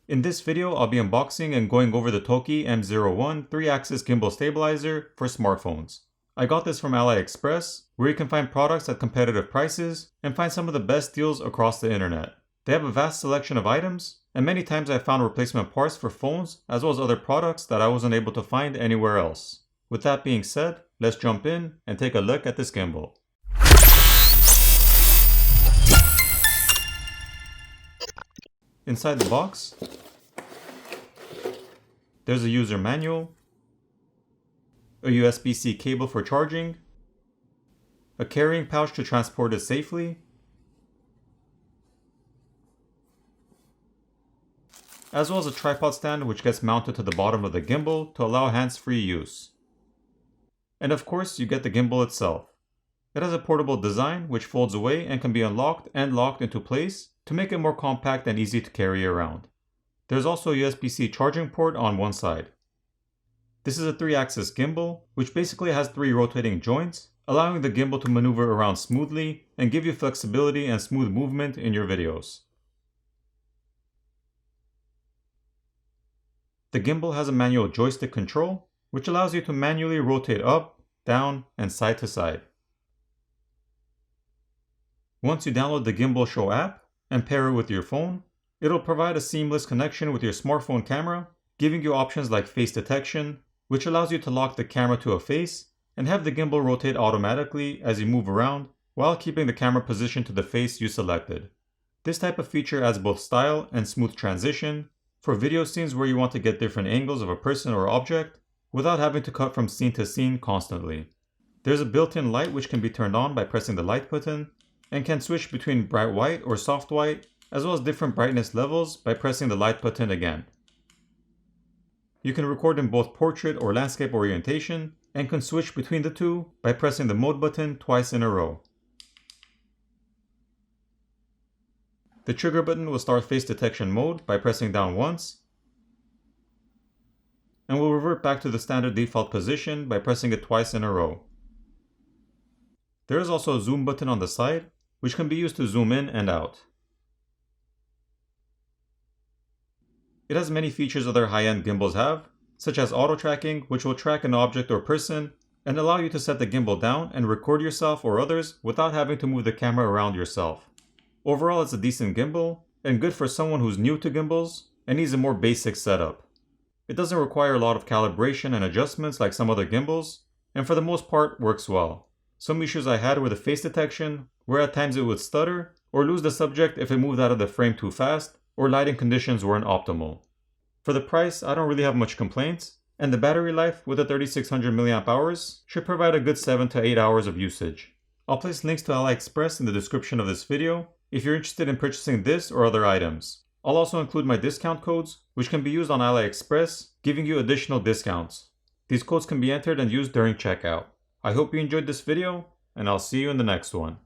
In this video, I'll be unboxing and going over the TOKQI M01 3-axis gimbal stabilizer for smartphones. I got this from AliExpress, where you can find products at competitive prices and find some of the best deals across the internet. They have a vast selection of items, and many times I've found replacement parts for phones as well as other products that I wasn't able to find anywhere else. With that being said, let's jump in and take a look at this gimbal. Inside the box, there's a user manual, a USB-C cable for charging, a carrying pouch to transport it safely, as well as a tripod stand which gets mounted to the bottom of the gimbal to allow hands-free use. And of course, you get the gimbal itself. It has a portable design which folds away and can be unlocked and locked into place to make it more compact and easy to carry around. There's also a USB-C charging port on one side. This is a 3-axis gimbal, which basically has 3 rotating joints, allowing the gimbal to maneuver around smoothly and give you flexibility and smooth movement in your videos. The gimbal has a manual joystick control, which allows you to manually rotate up, down, and side to side. Once you download the Gimbal Show app and pair it with your phone, it'll provide a seamless connection with your smartphone camera, giving you options like face detection, which allows you to lock the camera to a face and have the gimbal rotate automatically as you move around while keeping the camera positioned to the face you selected. This type of feature adds both style and smooth transition for video scenes where you want to get different angles of a person or object without having to cut from scene to scene constantly. There's a built-in light which can be turned on by pressing the light button and can switch between bright white or soft white as well as different brightness levels by pressing the light button again. You can record in both portrait or landscape orientation and can switch between the two by pressing the mode button twice in a row. The trigger button will start face detection mode by pressing down once, and will revert back to the standard default position by pressing it twice in a row. There is also a zoom button on the side, which can be used to zoom in and out. It has many features other high-end gimbals have, such as auto tracking, which will track an object or person and allow you to set the gimbal down and record yourself or others without having to move the camera around yourself. Overall, it's a decent gimbal and good for someone who's new to gimbals and needs a more basic setup. It doesn't require a lot of calibration and adjustments like some other gimbals, and for the most part works well. Some issues I had were the face detection, where at times it would stutter or lose the subject if it moved out of the frame too fast, or lighting conditions weren't optimal. For the price, I don't really have much complaints, and the battery life with the 3600 mAh should provide a good 7 to 8 hours of usage. I'll place links to AliExpress in the description of this video if you're interested in purchasing this or other items. I'll also include my discount codes, which can be used on AliExpress, giving you additional discounts. These codes can be entered and used during checkout. I hope you enjoyed this video, and I'll see you in the next one.